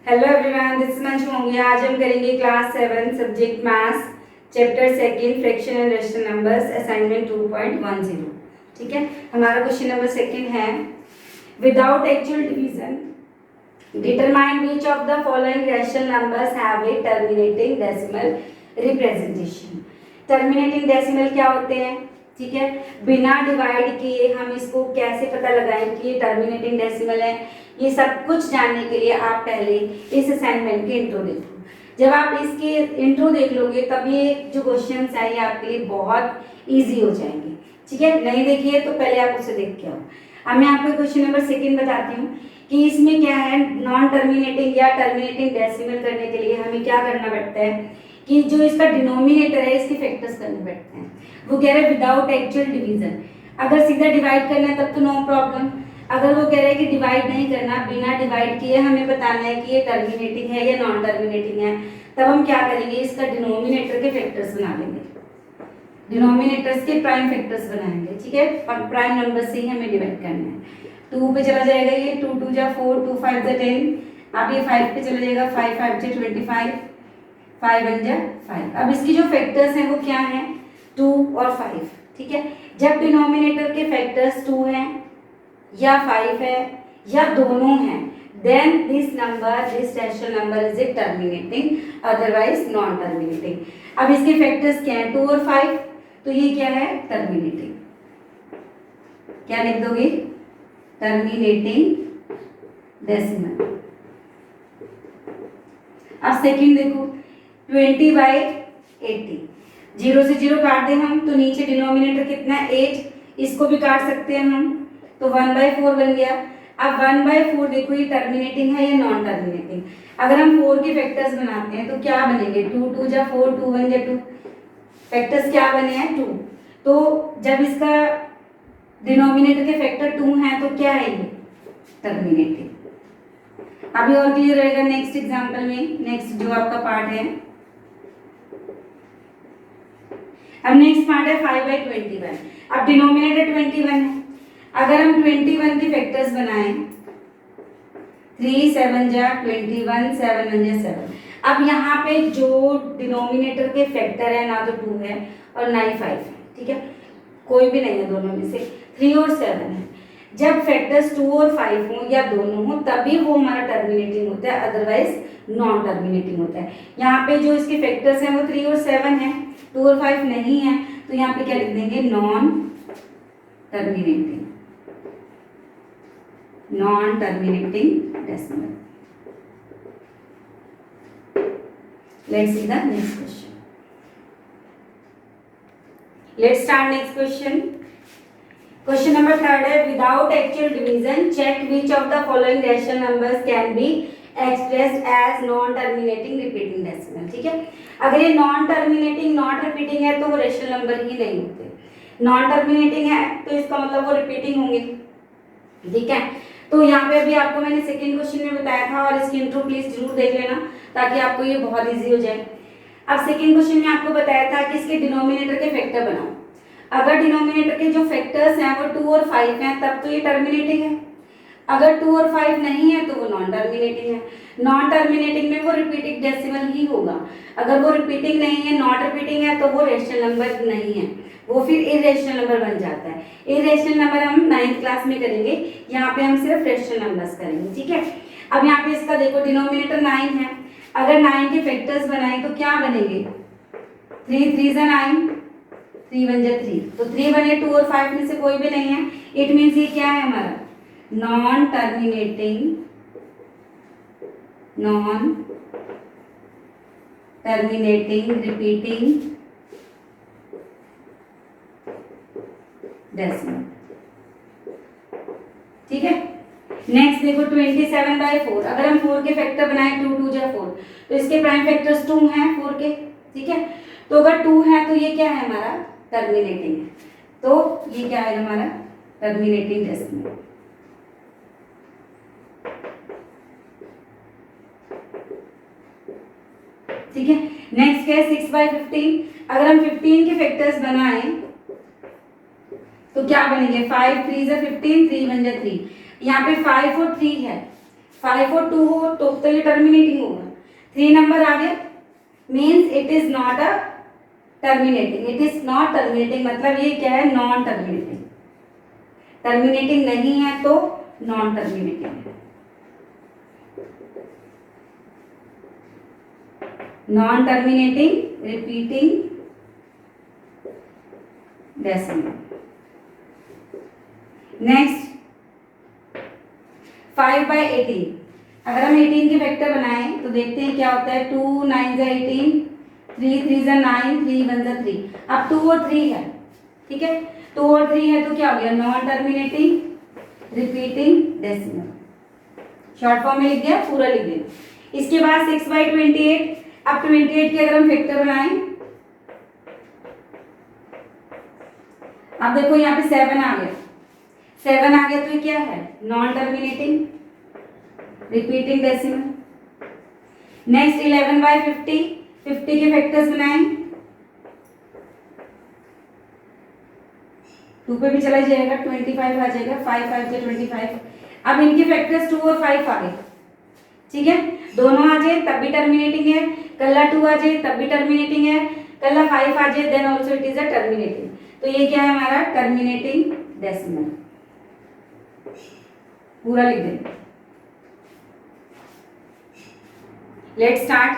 Hello everyone, this is Manju होंगे। आज हम करेंगे class 7 subject maths chapter second fraction and rational numbers assignment 2.10। ठीक है, हमारा क्वेश्चन नंबर सेकंड है without actual division determine which of the following rational numbers have a terminating decimal representation. Terminating decimal क्या होते हैं? ठीक है, बिना डिवाइड किए हम इसको कैसे पता लगाएं कि ये टर्मिनेटिंग डेसिमल है, ये सब कुछ जानने के लिए आप पहले इस असाइनमेंट के इंट्रो देखो। जब आप इसके इंट्रो देख लोगे तब ये जो क्वेश्चंस है ये आपके लिए बहुत इजी हो जाएंगे। ठीक है, नहीं देखिए तो पहले आप उसे देख के आओ। अब मैं आपको क्वेश्चन नंबर सेकंड बताती हूँ कि इसमें क्या है। नॉन टर्मिनेटिंग या टर्मिनेटिंग डेसिमल करने के लिए हमें क्या करना पड़ता है कि जो इसका डिनोमिनेटर है इसके फैक्टर्स करने पड़ते हैं। वो कह रहे हैं विदाउट एक्चुअल डिवीजन। अगर सीधा डिवाइड करना है तब तो नो प्रॉब्लम। अगर वो कह रहे हैं कि डिवाइड नहीं करना, बिना डिवाइड किए हमें बताना है कि ये टर्मिनेटिंग है या नॉन टर्मिनेटिंग है, तब हम क्या करेंगे, इसका डिनोमिनेटर के फैक्टर्स बना लेंगे। डिनोमिनेटर्स के प्राइम फैक्टर्स बनाएंगे। ठीक है, प्राइम नंबर से ही हमें डिवाइड करना है। 2 पे चला जाएगा ये 2 2 जा 4, 2 5 जा 10। अब ये 5 पे चला जाएगा 5 5 जा 25, 5 1 जा 5। अब इसकी जो फैक्टर्स हैं वो क्या हैं, 2 और 5। ठीक है, जब डिनोमिनेटर के फैक्टर्स 2 हैं या 5 है या दोनों हैं, then this rational number is a terminating, otherwise non terminating। अब इसके फैक्टर्स क्या हैं, 2 और 5, तो ये क्या है, टर्मिनेटिंग। क्या लिख दोगे, टर्मिनेटिंग डेसिमल। अब सेकंड देखो 20/80। 0 से 0 काट दें हम तो नीचे डिनोमिनेटर कितना है, 8। इसको भी काट सकते हैं हम तो 1/4 बन गया। अब 1/4 देखो ये टर्मिनेटिंग है या नॉन टर्मिनेटिंग। अगर हम 4 के फैक्टर्स बनाते हैं तो क्या बनेंगे, 2 2 जा 4, 2 1 जा 2। फैक्टर्स क्या बने हैं, 2। तो जब इसका डिनोमिनेटर के फैक्टर 2 हैं तो क्या है, ये टर्मिनेटिंग। अभी और क्लियर रहेगा नेक्स्ट एग्जांपल में, नेक्स्ट जो आपका पार्ट है। अब नेक्स्ट पार्ट है 5/21। अब डिनोमिनेटर 21 है। अगर हम 21 के फैक्टर्स बनाएं, 3 7 जा 21, 7 1 जा 7। अब यहाँ पे जो डिनोमिनेटर के फैक्टर है ना तो 2 है और ना ही 5 है। ठीक है, कोई भी नहीं है दोनों में से, 3 और 7 है। जब फैक्टर्स 2 और 5 हो या दोनों हो तभी वो हमारा टर्मिनेटिंग होता है, अदरवाइज नॉन टर्मिनेटिंग होता है। यहाँ पे जो इसके फैक्टर्स हैं वो 3 और 7 है, 2 और 5 नहीं है, तो यहाँ पे क्या लिख देंगे, non terminating, non terminating decimal. Let's see the next question. Let's start next question. Question number third है without actual division check which of the following rational numbers can be expressed as non terminating repeating decimal. ठीक है, अगर ये non terminating not repeating है तो वो rational number ही नहीं होते। नॉन टर्मिनेटिंग है तो इसका मतलब वो रिपीटिंग होंगे। ठीक है, तो यहाँ पे अभी आपको मैंने सेकंड क्वेश्चन में बताया था और इसकी इंट्रो प्लीज जरूर देख लेना ताकि आपको ये बहुत इजी हो जाए। अब सेकंड क्वेश्चन में आपको बताया था कि इसके डिनोमिनेटर के फैक्टर बनाओ। अगर डिनोमिनेटर के जो फैक्टर्स हैं वो 2 और 5 हैं तब तो ये टर्मिनेटिंग है। अगर 2 और 5 नहीं है तो वो नॉन टर्मिनेटिंग है। नॉन टर्मिनेटिंग में वो रिपीटिंग डेसिमल ही होगा। अगर वो रिपीटिंग नहीं है, नॉट रिपीटिंग है, तो वो रैशनल नंबर नहीं है, वो फिर इरेशनल नंबर बन जाता है। इरेशनल नंबर हम 9th क्लास में करेंगे, यहाँ पे हम सिर्फ रैशनल नंबर्स करेंगे। ठीक है, अब यहाँ पे इसका देखो डिनोमिनेटर 9 है। अगर 9 के फैक्टर्स बनाए तो क्या बनेंगे, 3 3 जा 9, 3 1 जा 3। तो 3 बने, 2 और 5 में से कोई भी नहीं है। इट मीन्स ये क्या है हमारा, non terminating, non terminating repeating decimal. ठीक है, नेक्स्ट देखो 27/4। अगर हम 4 के फैक्टर बनाए 2 2 जा 4 तो इसके प्राइम फैक्टर्स 2 हैं 4 के। ठीक है, तो अगर 2 है तो ये क्या है हमारा, टर्मिनेटिंग है। तो ये क्या है हमारा, टर्मिनेटिंग डेसिमल। ठीक है, नेक्स्ट क्या है 6/15। अगर हम 15 के फैक्टर्स बनाएं तो क्या बनेंगे, 5 3 जा 15, 3 1 जा 3। यहाँ पे 5 और 3 है, 5 और 2 हो तो ये टर्मिनेटिंग होगा। 3 नंबर आ गया means it is not a terminating, it is not terminating मतलब ये क्या है, नॉन टर्मिनेटिंग। टर्मिनेटिंग नहीं है तो नॉन टर्मिनेटिंग है। Non terminating repeating decimal. Next 5/18, अगर हम 18 के फैक्टर बनाएं तो देखते हैं क्या होता है। 2 9 जा 18, 3 3 जा 9, 3 1 जा 3। अब 2 और 3 है, ठीक है, 2 और 3 है तो क्या हो गया, non terminating repeating decimal. Short form में लिख दिया, पूरा लिख दिया। इसके बाद 6/28, अब 28 के अगर हम फैक्टर बनाएं, अब देखो यहाँ पे 7 आ गया, 7 आ गया तो ये क्या है, non terminating repeating decimal. Next 11/50, 50 के फैक्टर्स बनाएं, 2 पे भी चला जाएगा, 25 आ जाएगा, 5 5 से 25। अब इनके फैक्टर्स 2 और 5 आ गए, ठीक है, दोनों आ जाए तब भी टर्मिनेटिंग है, कल्ला 2 आ जाए तब भी टर्मिनेटिंग है, कल्ला 5 आ जाए then also it is a terminating. तो ये क्या है हमारा टर्मिनेटिंग डेसिमल, पूरा लिख दें। Let's start.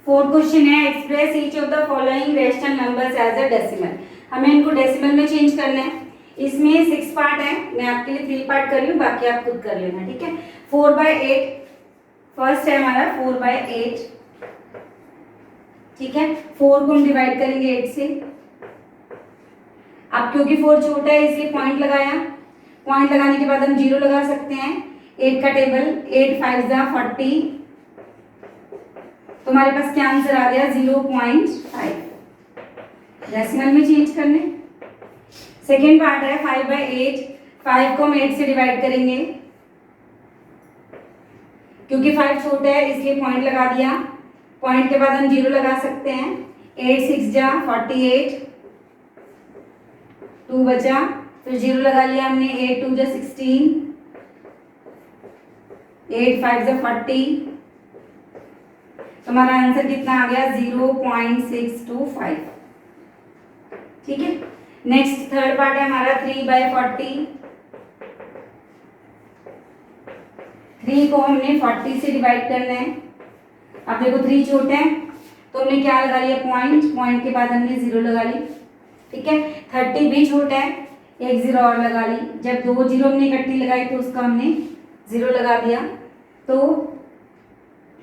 फोर्थ क्वेश्चन है, express each of the following rational numbers as a decimal. हमें इनको डेसिमल में चेंज करना है। इसमें 6 पार्ट है, मैं आपके लिए 3 पार्ट कर रही हूँ, बाकी आप खुद कर लेना, ठीक है। 4/8 फर्स्ट है हमारा, 4/8, ठीक है। 4 को हम डिवाइड करेंगे 8 से। अब क्योंकि 4 छोटा है इसलिए पॉइंट लगाया, पॉइंट लगाने के बाद हम 0 लगा सकते हैं। 8 का टेबल, 8 5 जा 40, तो हमारे पास क्या आंसर आ गया, 0.5। डेसिमल में चेंज करने। सेकेंड पार्ट है 5/8, 5 को हम 8 से डिवाइड करेंगे, क्योंकि 5 छोटा है इसलिए पॉइंट लगा दिया, पॉइंट के बाद हम 0 लगा सकते हैं। 8 6 जा 48, 2 बचा, फिर 0 लगा लिया हमने। 8 2 जा 16, 8 5 जा 40, तो हमारा आंसर कितना आ गया, 0.625, ठीक है। नेक्स्ट थर्ड पार्ट है हमारा 3/40, 3 को हमने 40 से डिवाइड करना है। अब देखो 3 छोटे हैं तो हमने क्या लगा लिया, पॉइंट, पॉइंट के बाद हमने 0 लगा ली, ठीक है। 30 भी छोटा है, एक 0 और लगा ली। जब 2 0 हमने इकट्ठी लगाई तो उसका हमने 0 लगा दिया। तो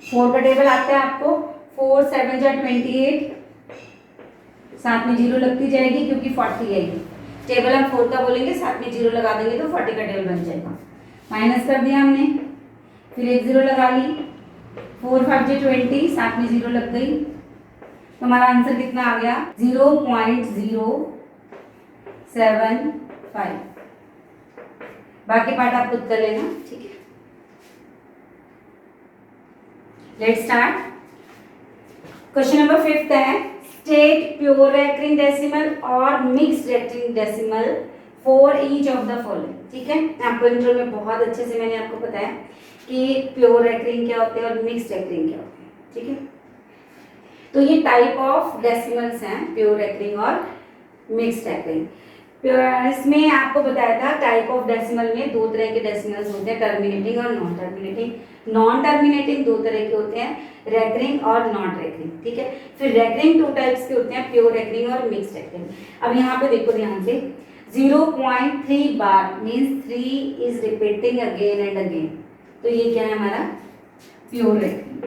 4 का टेबल आता है आपको, 4 7 जा 28, साथ में 0 लगती जाएगी क्योंकि 40 है। टेबल हम 4 का बोलेंगे, साथ में 0 लगा देंगे तो 40 का टेबल बन जाएगा। माइनस कर दिया हमने, फिर एक 0 लगा ली। 4 5 जा 20, साथ में 0 लग गई, तो हमारा आंसर कितना आ गया, 0.075। बाकी पार्ट आप खुद कर लेना, ठीक है। Let's start. क्वेश्चन नंबर 5 है, स्टेट प्योर रेकरिंग डेसिमल और mixed recurring decimal for each of the following, ठीक है। आपको इंट्रो में बहुत अच्छे से मैंने आपको बताया कि प्योर रेकरिंग क्या होते हैं और मिक्स्ड रेकरिंग क्या होते हैं, ठीक है। तो ये टाइप ऑफ डेसिमल्स हैं, प्योर रेकरिंग और मिक्स्ड रेकरिंग। इसमें आपको बताया था टाइप ऑफ डेसिमल में 2 तरह के डेसिमल्स होते हैं, टर्मिनेटिंग और नॉन टर्मिनेटिंग। नॉन टर्मिनेटिंग 2 तरह के होते हैं, रेकरिंग और नॉन रेकरिंग, ठीक है। फिर रेकरिंग 2 टाइप्स के होते हैं, प्योर रेकरिंग और मिक्स्ड रेकरिंग। अब यहाँ पे देखो ध्यान से, 0.3 बार means 3 is repeating again and again, तो ये क्या है हमारा प्योर रेकरिंग।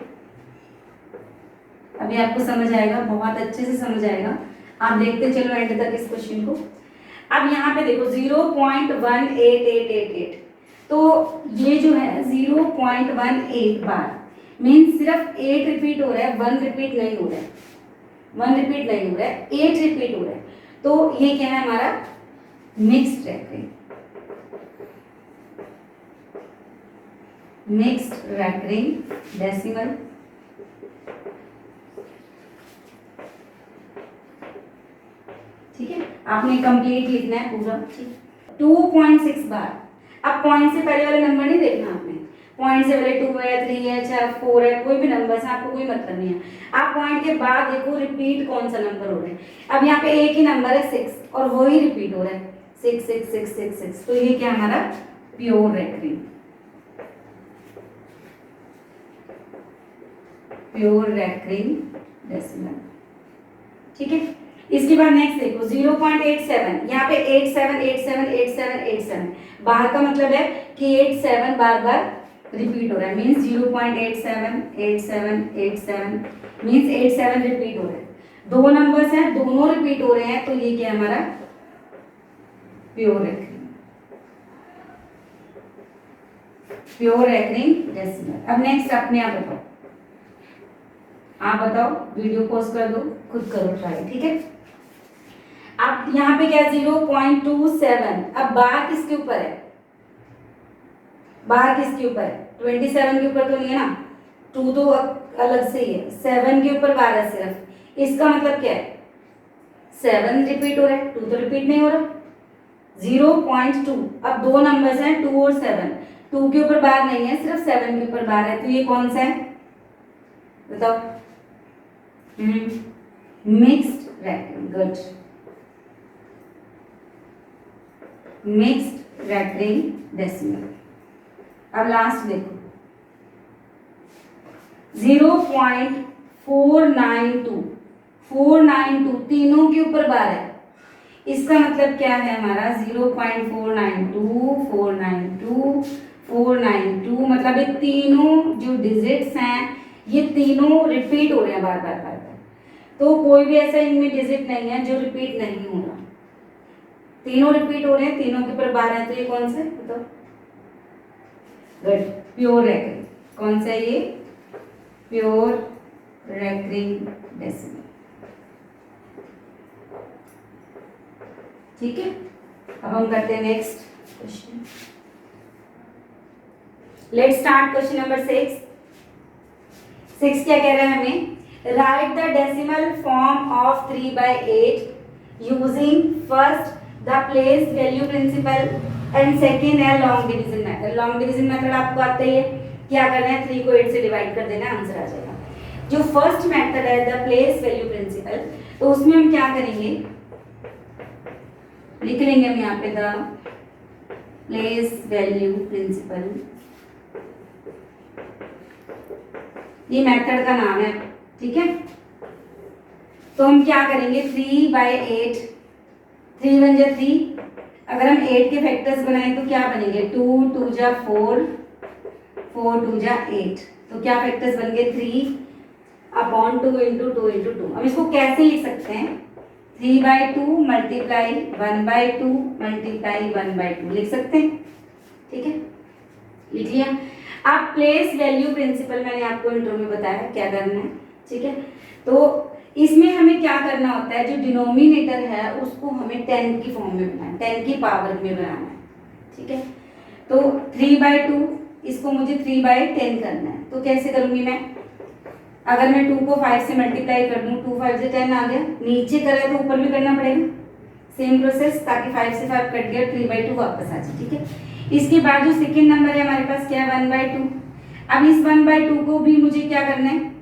अभी आपको समझ आएगा, बहुत अच्छे से समझ आएगा, आप देखते चलो एंड तक इस क्वेश्चन को। अब यहाँ पे देखो 0.1888, तो ये जो है 0.18 बार मीन्स सिर्फ 8 रिपीट हो रहा है, 1 रिपीट नहीं हो रहा है, 1 रिपीट नहीं हो रहा है, 8 रिपीट हो रहा है। तो ये क्या है हमारा mixed recurring, mixed recurring decimal. ठीक है, आपने कंप्लीट लिखना है पूरा, ठीक। 2.6 बार। अब पॉइंट से पहले वाला नंबर नहीं देखना आपने, पॉइंट से पहले 2 है, 3 है, 4 है, कोई भी नंबर है, आपको कोई मतलब नहीं है। आप पॉइंट के बाद देखो रिपीट कौन सा नंबर हो रहा है। अब यहाँ पे एक ही नंबर है 6 और वही रिपीट हो रहा है 6 6 6 6 6। तो ये क्या हमारा pure recurring, pure recurring decimal. ठीक है, इसके बाद नेक्स्ट देखो 0.87, यहाँ पे 87 87 87 87, बाहर का मतलब है कि 87 बार बार रिपीट हो रहा है, मीन्स 0.87 87 87 मीन्स 87 रिपीट हो रहा है। दो नंबर्स हैं, दोनों रिपीट हो रहे हैं, तो ये क्या है हमारा pure recurring, pure recurring decimal. अब नेक्स्ट अपने आप बताओ, आप बताओ, वीडियो पॉज कर दो, खुद करो ट्राई। ठीक है, अब यहाँ पे क्या 0.27, अब बार किसके ऊपर है, बार किसके ऊपर है, 27 के ऊपर तो नहीं है ना, 2 तो अलग से ही है, 7 के ऊपर बार है सिर्फ। इसका मतलब क्या है 7 रिपीट हो रहा है, 2 तो रिपीट नहीं हो रहा। 0.2, अब दो नंबर्स हैं 2 और 7, 2 के ऊपर बार नहीं है, सिर्फ 7 के ऊपर बार है, तो ये कौन सा है बताओ, mixed recurring. Good, mixed recurring decimal. अब लास्ट देखो 0.492, 492 तीनों के ऊपर बार है, इसका मतलब क्या है हमारा 0.492 492 492, मतलब ये तीनों जो डिजिट्स हैं ये तीनों रिपीट हो रहे हैं बार बार बार बार। तो कोई भी ऐसा इनमें डिजिट नहीं है जो रिपीट नहीं हो रहा, तीनों रिपीट हो रहे हैं, तीनों के ऊपर बार है, तो ये कौन सा है बताओ। Good, pure recurring. कौन सा है ये, प्योर रेकरिंग डेसिमल। ठीक है, अब हम करते हैं next question. Let's start question number 6। 6 क्या कह रहा है हमें, write the decimal form of 3/8 using first the place value principle and second है long division method. Long division method आपको आता ही है, क्या करना है 3 को 8 से डिवाइड कर देना, आंसर आ जाएगा। जो फर्स्ट मेथड है द प्लेस वैल्यू प्रिंसिपल, तो उसमें हम क्या करेंगे, लिख लेंगे हम यहाँ पे द प्लेस वैल्यू प्रिंसिपल, ये मेथड का नाम है। ठीक है, तो हम क्या करेंगे 3/8, 3 1 जा 3, अगर हम 8 के फैक्टर्स बनाएं तो क्या बनेंगे 2 2 जा 4 4 2 जा 8, तो क्या फैक्टर्स बन गए 3/2 इंटू 2 इंटू 2। हम इसको कैसे लिख सकते हैं 3/2 मल्टीप्लाई 1/2 मल्टीप्लाई 1/2 लिख सकते हैं। ठीक है, लिख लिया। अब प्लेस वैल्यू प्रिंसिपल मैंने आपको इंट्रो में बताया क्या करना है। ठीक है, तो इसमें हमें क्या करना होता है, जो डिनोमिनेटर है उसको हमें 10 की फॉर्म में बनाना है, 10 की पावर में बनाना है। ठीक है, तो 3/2 इसको मुझे 3/10 करना है, तो कैसे करूंगी मैं, अगर मैं 2 को 5 से मल्टीप्लाई कर दूं, 2 5 से 10 आ गया, नीचे करा तो ऊपर भी करना पड़ेगा, सेम प्रोसेस, ताकि 5 से 5 कट गया, 3/2 वापस आ जाए। ठीक है, इसके बाद जो सेकेंड नंबर है हमारे पास क्या है 1/2। अब इस 1/2 को भी मुझे क्या करना है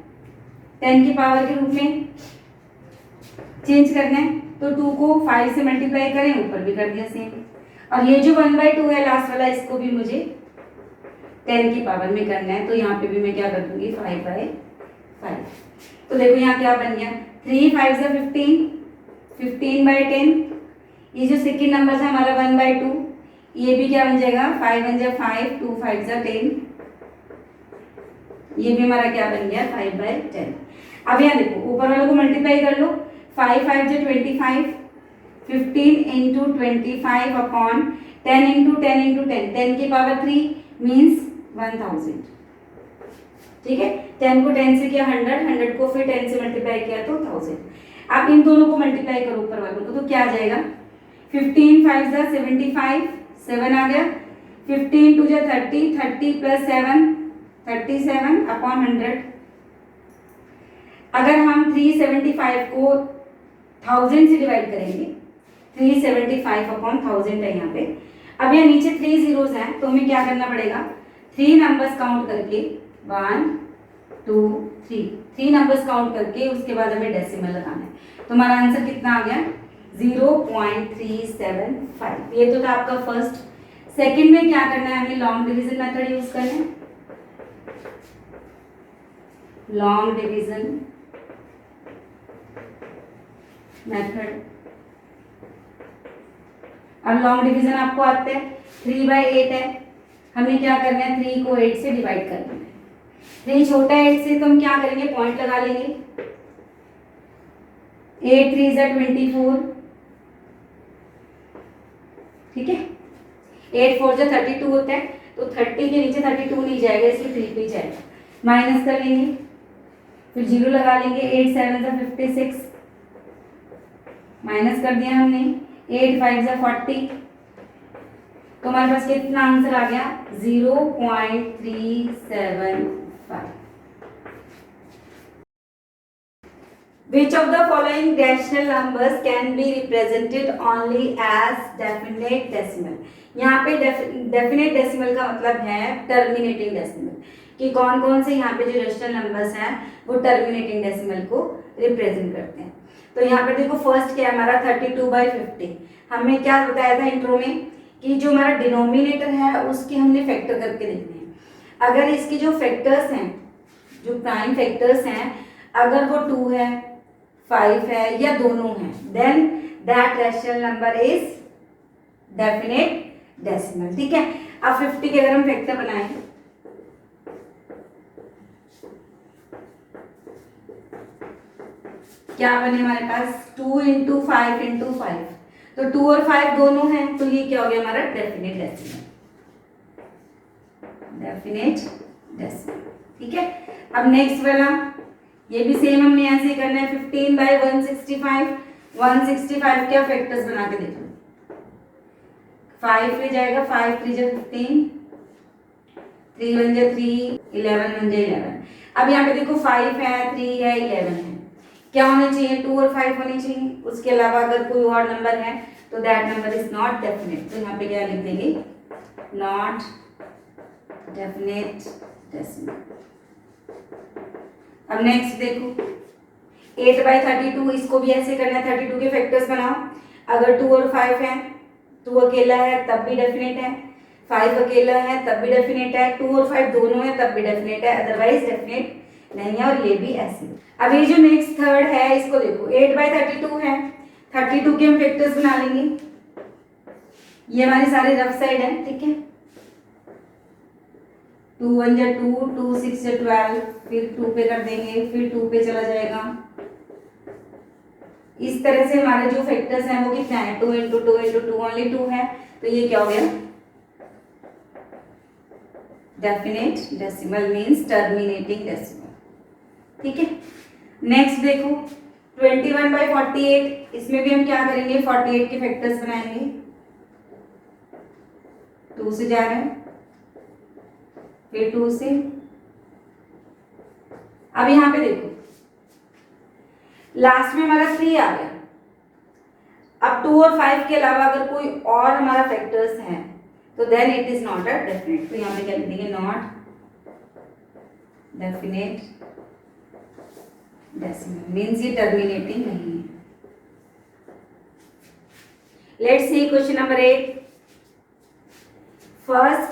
10 की पावर के रूप में चेंज करना है, तो 2 को 5 से मल्टीप्लाई करें, ऊपर भी कर दिया सेम, और ये जो 1/2 है लास्ट वाला, इसको भी मुझे 10 की पावर में करना है, तो यहाँ पे भी मैं क्या कर दूंगी 5/5। तो देखो यहाँ क्या बन गया 3 5 जा 15, 15/10, ये जो सेकेंड नंबर है हमारा 1/2, ये भी क्या बन जाएगा 5 1 जा 5 2 5 जा 10, ये भी हमारा क्या बन गया 5/10। अब यहाँ देखो ऊपर वालों को मल्टीप्लाई कर लो, 5 5 जा 25, 15 इंटू 25 अपॉन 10 इंटू 10 इंटू 10, 10 की पावर 3 मीन्स 1000। ठीक है, 10 को 10 से किया 100, 100 को फिर 10 से मल्टीप्लाई किया तो 1000। आप इन दोनों को मल्टीप्लाई करो ऊपर वालों को, तो क्या आ जाएगा 15 5 जा 75, 7 आ गया, 15 2 जा 30, 30 प्लस 7 37 अपॉन 100। अगर हम 375 को 1000 से डिवाइड करेंगे, 375 अपॉन 1000 है यहाँ पे। अब यहाँ नीचे 3 जीरोस हैं, तो हमें क्या करना पड़ेगा 3 नंबर्स काउंट करके 1 2 3 3 नंबर्स काउंट करके उसके बाद हमें डेसिमल लगाना है। तो हमारा आंसर कितना आ गया 0.375। ये तो था आपका फर्स्ट। सेकंड में क्या करना है, हमें लॉन्ग डिवीजन मेथड यूज करना है। Long division method. अब लॉन्ग डिवीजन आपको आता है 3/8 है, हमें क्या करना है 3 को 8 से डिवाइड करना है। 3 छोटा है 8 से, तो हम क्या करेंगे पॉइंट लगा लेंगे। 8 3 = 24, ठीक है। 8 4 = 32 होता है, तो 30 के नीचे 32 नहीं जाएगा, इसलिए 3 पे जाएगा। माइनस कर लेंगे, फिर 0 लगा लेंगे। 8 7 = 56, माइनस कर दिया हमने। 8 5 = 40, तो हमारे पास कितना आंसर आ गया 0.375। Which of the following rational numbers can be represented only as definite decimal? यहाँ पे डेफिनेट डेसिमल का मतलब है टर्मिनेटिंग डेसिमल, कि कौन कौन से यहाँ पे जो रेशनल नंबर्स हैं वो टर्मिनेटिंग डेसिमल को रिप्रेजेंट करते हैं। तो यहाँ पे देखो फर्स्ट क्या है हमारा 32/50। हमें क्या बताया था इंट्रो में कि जो हमारा डिनोमिनेटर है उसके हमने फैक्टर करके देखने हैं। अगर इसके जो फैक्टर्स हैं, जो प्राइम फैक्टर्स हैं, अगर वो 2 है 5 है या दोनों हैं, then that rational number is definite decimal, ठीक है। अब 50 के अगर हम फैक्टर बनाएं, क्या बने हमारे पास 2 × 5 × 5, तो 2 और 5 दोनों हैं, तो ये क्या हो गया हमारा डेफिनेट डेसिमल, डेफिनेट डेसिमल, ठीक है। अब नेक्स्ट वाला, ये भी सेम हमने ऐसे करना है। 15/165, 165 क्या फैक्टर्स बना के देखो। 5 पे जाएगा, 5 3 = 15, 3 1 = 3, 11 1 = 11। अब यहाँ पे देखो 5 है, 3 है, 11 है, क्या होने चाहिए 2 और 5 होने चाहिए। उसके अलावा अगर कोई और नंबर है तो that number is not definite, तो यहाँ पे क्या लिख देंगे नॉट डेफिनेट डेसिमल। अब नेक्स्ट देखो 8/32, इसको भी ऐसे करना है। 32 के फैक्टर्स बनाओ। अगर 2 और 5 है, 2 अकेला है तब भी डेफिनेट है, 5 अकेला है तब भी डेफिनेट है, 2 और 5 दोनों है तब भी डेफिनेट है, अदरवाइज डेफिनेट नहीं है। और ये भी ऐसे। अब ये जो नेक्स्ट थर्ड है इसको देखो 8/32 है, 32 के हम फैक्टर्स बना लेंगे। ये हमारे सारे रफ साइड है, ठीक है। 2 1 = 2, 2 6 = 12, फिर 2 पे कर देंगे, फिर 2 पे चला जाएगा। इस तरह से हमारे जो फैक्टर्स हैं वो कितना है 2 × 2 × 2 ओनली 2 है, तो ये क्या हो गया definite decimal means terminating decimal, ठीक है। नेक्स्ट देखो 21/48, इसमें भी हम क्या करेंगे 48 के फैक्टर्स बनाएंगे। 2 से जा रहे हैं, फिर 2 से। अब यहाँ पे देखो लास्ट में हमारा 3 आ गया। अब 2 और 5 के अलावा अगर कोई और हमारा फैक्टर्स है तो then it is not a definite, तो यहाँ पे क्या लिख देंगे नॉट डेफिनेट डेसिमल, मींस ये टर्मिनेटिंग नहीं है। Let's see question number 8। First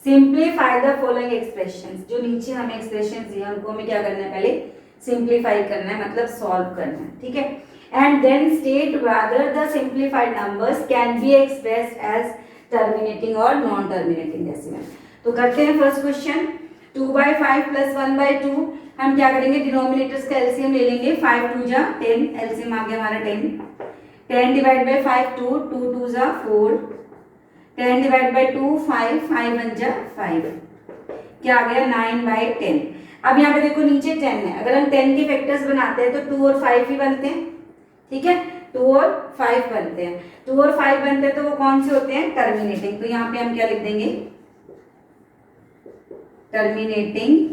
simplify the following expressions. जो नीचे हमें एक्सप्रेशंस दिए उनको हमें क्या करना है पहले सिंप्लीफाई करना है, मतलब सॉल्व करना है, ठीक है। And then state whether the simplified numbers can be expressed as terminating और नॉन टर्मिनेटिंग डेसिमल। तो करते हैं फर्स्ट क्वेश्चन। 2/5 + 1/2, हम क्या करेंगे डिनोमिनेटर्स का एलसीएम ले लेंगे। 5 2 = 10, एलसीएम आ गया हमारा 10। 10 / 5 2, 2 2 = 4, 10 / 2 5, 5 1 = 5, क्या आ गया 9/10। अब यहाँ पे देखो नीचे 10 है, अगर हम 10 के फैक्टर्स बनाते हैं तो 2 और 5 ही बनते हैं, ठीक है। 2 और 5 बनते हैं, 2 और 5 बनते हैं तो वो कौन से होते हैं टर्मिनेटिंग, तो यहाँ पे हम क्या लिख देंगे टर्मिनेटिंग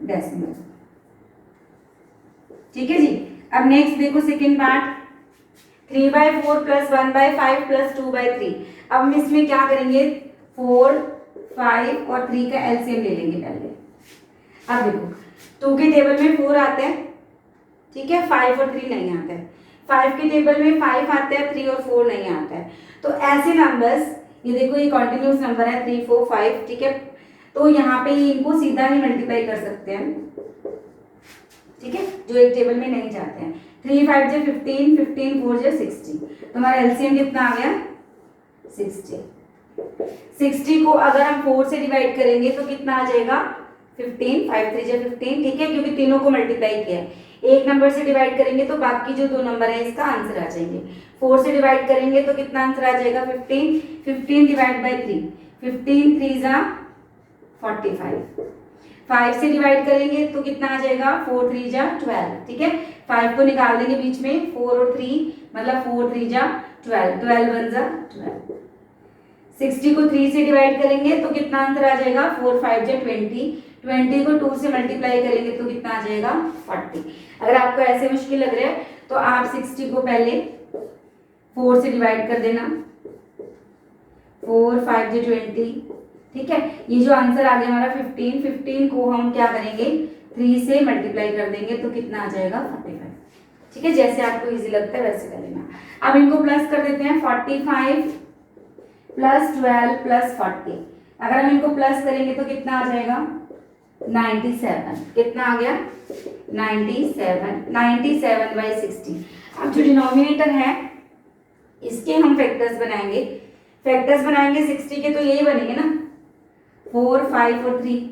डेसिमल, ठीक है जी। अब नेक्स्ट देखो सेकेंड पार्ट 3/4 + 1/5 + 2/3। अब हम इसमें क्या करेंगे 4 5 और 3 का एलसीएम ले लेंगे पहले। अब देखो 2 के टेबल में 4 आते हैं, ठीक है, 5 और 3 नहीं आता है। 5 के टेबल में 5 आते हैं, 3 और 4 नहीं आता है। तो ऐसे नंबर्स, ये देखो ये कॉन्टिन्यूस नंबर है 3 4 5, ठीक है, तो यहाँ पे इनको सीधा ही मल्टीप्लाई कर सकते हैं, ठीक है, जो एक टेबल में नहीं जाते हैं। 3 5 जो 15, 15 4 जो 60, तो हमारा एलसीएम कितना आ गया 60। 60 को अगर हम 4 से डिवाइड करेंगे तो कितना आ जाएगा 15, 5 3 जो 15, ठीक है, क्योंकि तीनों को मल्टीप्लाई किया है। एक नंबर से डिवाइड करेंगे तो बाकी जो 2 नंबर है इसका आंसर आ जाएंगे। 4 से डिवाइड करेंगे तो कितना आंसर आ जाएगा 15, 15 डिवाइड बाई 3, 15 3 जा 45। 5 से डिवाइड करेंगे तो कितना आ जाएगा 4 3 जा 12, ठीक है, 5 को निकाल देंगे बीच में, 4 और 3 मतलब 4 3 जा 12, 12 1 जा 12। 60 को 3 से डिवाइड करेंगे तो कितना आंसर आ जाएगा 4 5 जा 20, 20 को 2 से मल्टीप्लाई करेंगे तो कितना आ जाएगा 40। अगर आपको ऐसे मुश्किल लग रहा है तो आप 60 को पहले 4 से डिवाइड कर देना, 4 5 जो 20, ठीक है, ये जो आंसर आ गया हमारा 15, 15 को हम क्या करेंगे 3 से मल्टीप्लाई कर देंगे तो कितना आ जाएगा 45, ठीक है, जैसे आपको इजी लगता है वैसे कर लेना। अब इनको प्लस कर देते हैं, 45 प्लस 12 प्लस 40, अगर हम इनको प्लस करेंगे तो कितना आ जाएगा 97, कितना आ गया 97, 97 बाई 60। अब जो डिनोमिनेटर है इसके हम फैक्टर्स बनाएंगे, फैक्टर्स बनाएंगे 60 के तो यही बनेंगे ना 4 5 और 3,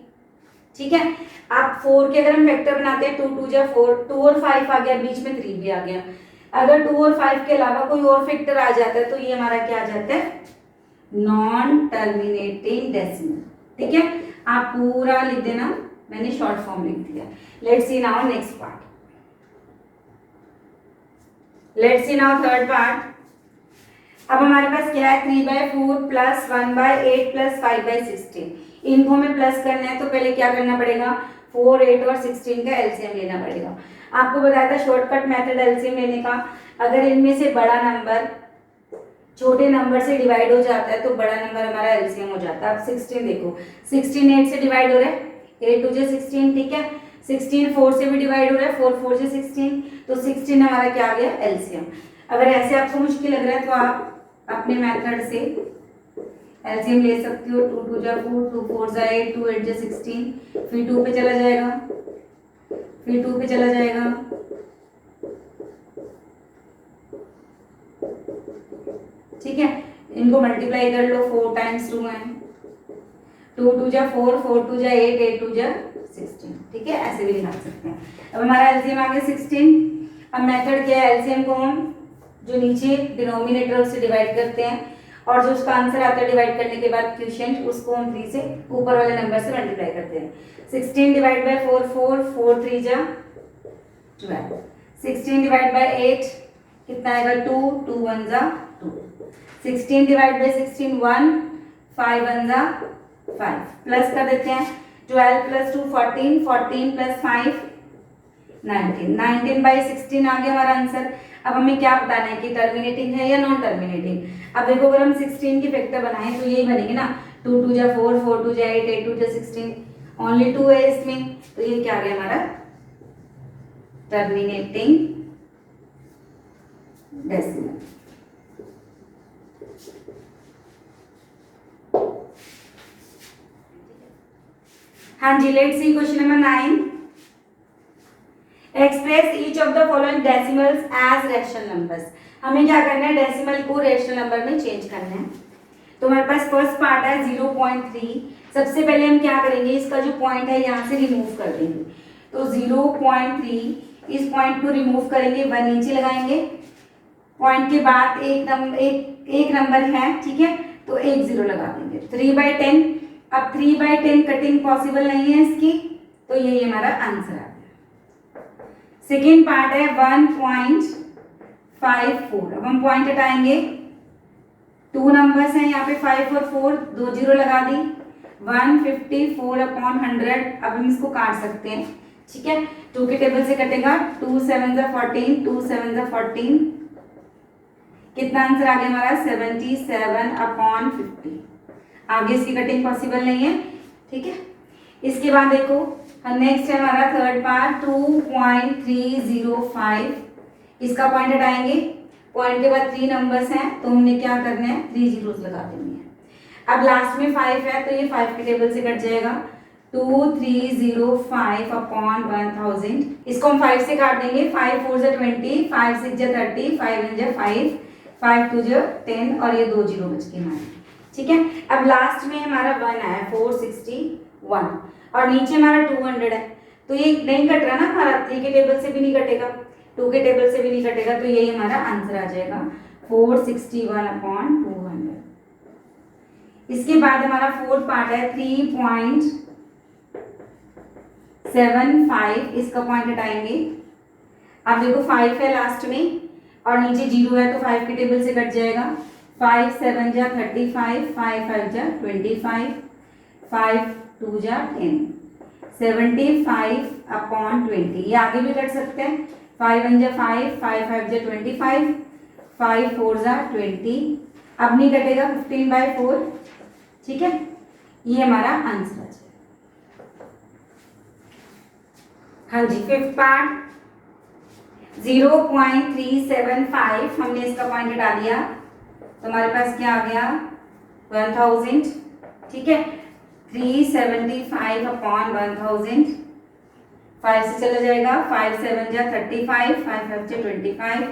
ठीक है। आप 4 के अगर हम फैक्टर बनाते हैं 2 2 जा 4, 2 और 5 आ गया, बीच में 3 भी आ गया। अगर 2 और 5 के अलावा कोई और फैक्टर आ जाता है तो ये हमारा क्या आ जाता है नॉन टर्मिनेटिंग डेसिमल, ठीक है, आप पूरा लिख देना, मैंने शॉर्ट फॉर्म लिख दिया। Let's see now next part, let's see now third part. अब हमारे पास क्या है 3/4 प्लस 1/8 प्लस 5/16, इनको हमें प्लस करना है तो पहले क्या करना पड़ेगा 4 8 और 16 का एलसीएम लेना पड़ेगा। आपको बताया था शॉर्टकट मेथड एलसीएम लेने का, अगर इनमें से बड़ा नंबर छोटे नंबर से डिवाइड हो जाता है तो बड़ा नंबर हमारा एलसीएम हो जाता है। अब 16 देखो, 16 8 से डिवाइड हो रहा है, 8 2 जा 16, ठीक है, 16 4 से भी डिवाइड हो रहा है, 4 4 जा 16, तो 16 हमारा क्या आ गया एलसीएम। अगर ऐसे आपको मुश्किल लग रहा है तो आप अपने मेथड से एलसीएम ले सकते हो, 2 2 जा 4, 2 4 जा 8, 2 8 जा 16, फिर 2 पे चला जाएगा, फिर 2 पे चला जाएगा, ठीक है, इनको मल्टीप्लाई कर लो, 4 टाइम्स 2 है, 2 2 जा 4, 4 2 जा 8, 8 2 जा 16, ठीक है, ऐसे भी निकाल सकते हैं। अब हमारा एलसीएम आ गया 16। अब मेथड क्या है, एलसीएम को हम जो नीचे डिनोमिनेटर से डिवाइड करते हैं और जो उसका आंसर आता है डिवाइड करने के बाद क्वोशिएंट उसको हम 3 से ऊपर वाले नंबर से मल्टीप्लाई करते हैं। 16 डिवाइड बाय 4 4, 4 3 जा 12, 16 डिवाइड बाय 8 कितना आएगा 2, 2 1 जा 2, 16 डिवाइड बाय 16 1, 5 1 जा 5, प्लस कर देते हैं 12 प्लस 2 14, 14 प्लस 5 19, 19 बाई 16 आ गया हमारा आंसर। अब हमें क्या बताना है कि टर्मिनेटिंग है या नॉन टर्मिनेटिंग। अब देखो अगर हम 16 की फैक्टर बनाएं तो यही बनेंगे ना, 2 2 जा 4, 4 2 जा 8, 8 2 जा 16, ओनली 2 है इसमें, तो ये क्या आ गया हमारा टर्मिनेटिंग डेसिमल। हाँ जी, let's see question number 9। Express each of the following decimals as rational numbers. हमें क्या करना है, डेसिमल को रैशनल नंबर में चेंज करना है। तो हमारे पास फर्स्ट पार्ट है 0.3। सबसे पहले हम क्या करेंगे, इसका जो पॉइंट है यहाँ से रिमूव कर देंगे। तो 0.3, इस पॉइंट को रिमूव करेंगे, 1 नीचे लगाएंगे, पॉइंट के बाद एक नंबर है, ठीक है, तो एक 0 लगा देंगे। 3/10, अब 3/10 कटिंग पॉसिबल नहीं है इसकी, तो यही हमारा आंसर है। सेकेंड पार्ट है 1.54। अब हम पॉइंट हटाएंगे, 2 नंबर्स हैं यहाँ पे 5 और 4, 2 0 लगा दी, 154/100। अब हम इसको काट सकते हैं, ठीक है, 2 के टेबल से कटेगा, 2 7 जा 14, 2 7 जा 14, कितना आंसर आ गया हमारा 77/50। आगे इसकी कटिंग पॉसिबल नहीं है, ठीक है। इसके बाद देखो नेक्स्ट है हमारा थर्ड पार्ट 2.305, इसका पॉइंट हटाएंगे, पॉइंट के बाद 3 नंबर्स हैं तो हमने क्या करना है 3 जीरोस लगा देनी है। अब लास्ट में 5 है तो ये 5 के टेबल से कट जाएगा, 2305 अपॉन 1000, इसको हम 5 से काट देंगे, 5 4 जा 20, 5 6 जा 30, 5 1 जा 5, 5 2 जा 10 और ये 2 जीरो बच गए हमारे, ठीक है। अब लास्ट में हमारा 1 आया 461 और नीचे हमारा 200 है तो ये नहीं कट रहा ना हमारा, 3 के टेबल से भी नहीं कटेगा, 2 के टेबल से भी नहीं कटेगा, तो यही हमारा आंसर आ जाएगा 461 अपॉन 200। इसके बाद हमारा फोर्थ पार्ट है 3.75, इसका पॉइंट हटाएंगे। अब देखो 5 है लास्ट में और नीचे 0 है तो 5 के टेबल से कट जाएगा, 5 7 जा 35, 5 5 जा 25, 5 2 जा 10, 75 अपॉन 20, ये आगे भी कट सकते हैं, 5 1 जा 5, 5 5 जा 25, 5 4 जा 20, अब नहीं कटेगा 15/4, ठीक है। ये हमारा आंसर है। हाँ जी, फिफ्थ पार्ट 0.375, हमने इसका पॉइंट हटा दिया तो हमारे पास क्या आ गया 1000, ठीक है। 375 अपॉन 1000, 5 से चला जाएगा, 5 7 जा 35, 5 5 जा 25,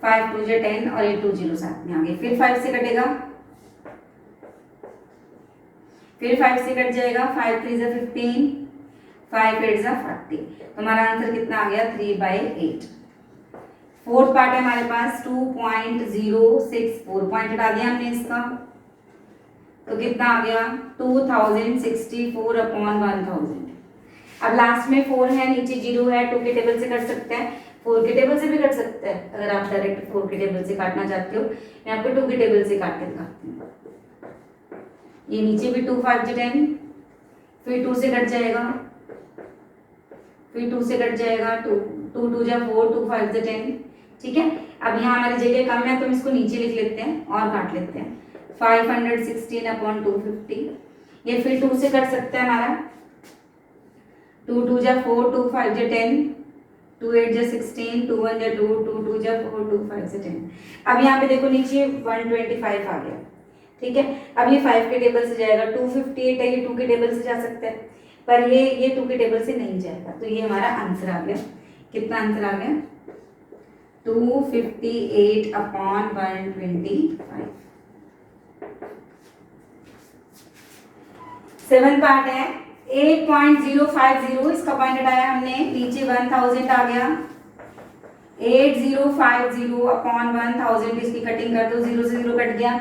5 2 जा 10 और ये 2 जीरो साथ में आ गए, फिर 5 से कटेगा, फिर 5 से कट जाएगा, 5 3 जा 15, 5 8 जा 40, तो हमारा आंसर कितना आ गया 3/8। फोर्थ पार्ट है हमारे पास 2.064, पॉइंट हटा दिया हमने इसका तो कितना आ गया 2064 अपॉन 1000। अब लास्ट में 4 है, नीचे 0 है, 2 के टेबल से कट सकते हैं, 4 के टेबल से भी कट सकते हैं, अगर आप डायरेक्ट 4 के टेबल से काटना चाहते हो। मैं आपको 2 के टेबल से काट के दिखाती हूँ। ये नीचे भी 2 5 जा 10, फिर 2 से कट जाएगा, फिर 2 से कट जाएगा, 2 2 जा 4, 2 5 जा 10, ठीक है। अब यहाँ हमारी जगह कम है तो हम इसको नीचे लिख लेते हैं और काट लेते हैं, 516 अपॉन 250, ये फिर 2 से कट सकता है हमारा, 2 2 जा 4, 2 5 जा 10, 2 8 जा 16, 2 1 जा 2, 2 2 जा 4, 2 5 जा 10। अब यहाँ पे देखो नीचे 125 आ गया, ठीक है। अब ये 5 के टेबल से जाएगा, 258 है, ये 2 के टेबल से जा सकता है, पर ये 2 के टेबल से नहीं जाएगा, तो ये हमारा आंसर आ गया। कितना आंसर आ गया 258 अपॉन 125। 7 पार्ट है 8.050, इसका पॉइंट हटाया हमने, नीचे 1000 आ गया, 8050 अपॉन 1000, इसकी कटिंग कर दो, 0 से 0 कट गया,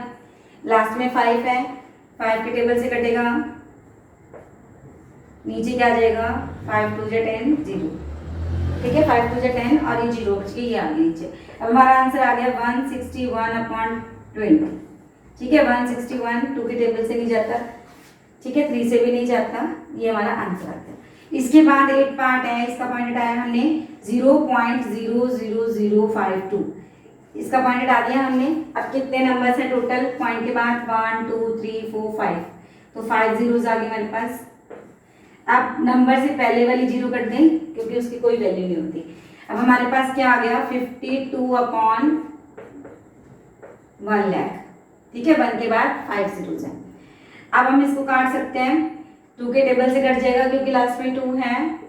लास्ट में 5 है, 5 के टेबल से कटेगा, नीचे क्या आ जाएगा 5 2 जा 10 0, ठीक है। 5 2 जा 10 और ये 0 बच के ये आ गया नीचे। अब हमारा आंसर आ गया 161 अपॉन 20, ठीक है। 161 2 के टेबल से नहीं जाता, ठीक है, 3 से भी नहीं जाता, ये हमारा आंसर आता है। इसके बाद 8 पार्ट है, इसका पॉइंट हटाया हमने 0.00052, इसका पॉइंट हटा दिया हमने। अब कितने नंबर्स हैं टोटल, पॉइंट के बाद 1 2 3 4 5, तो 5 जीरोस आ गए हमारे पास। अब नंबर से पहले वाली 0 कट गई क्योंकि उसकी कोई वैल्यू नहीं होती। अब हमारे पास क्या आ गया 52 अपॉन 1 लाख, ठीक है। 1 के बाद 5 जीरोस हैं। अब हम इसको काट सकते हैं, 2 के टेबल से कट जाएगा क्योंकि लास्ट में 2 है,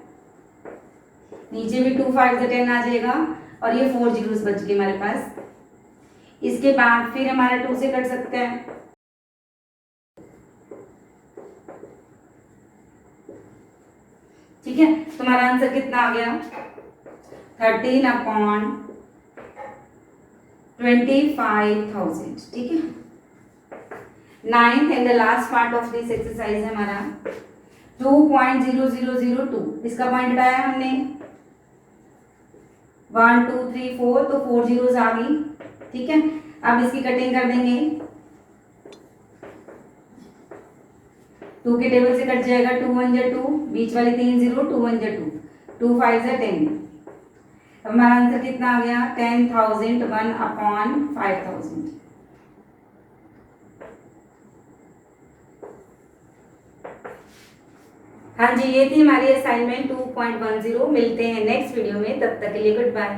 नीचे भी 2 5 जा 10 आ जाएगा और ये 4 जीरोस बच गए हमारे पास। इसके बाद फिर हमारा 2 से कट सकते हैं, ठीक है। तो हमारा आंसर कितना आ गया 13 अपॉन 25,000, ठीक है। 9th and the last part of this exercise है हमारा 2.0002, इसका पॉइंट हटाया हमने 1 2 3 4, तो 4 जीरोस आ गई, ठीक है। अब इसकी कटिंग कर देंगे, 2 के टेबल से कट जाएगा, 2 1 जा 2, बीच वाले 3 0, 2 1 जा 2, 2 5 जा 10। अब हमारा आंसर कितना आ गया 10,001 अपॉन 5,000। हाँ जी, ये थी हमारी असाइनमेंट 2.10। मिलते हैं नेक्स्ट वीडियो में, तब तक के लिए गुड बाय।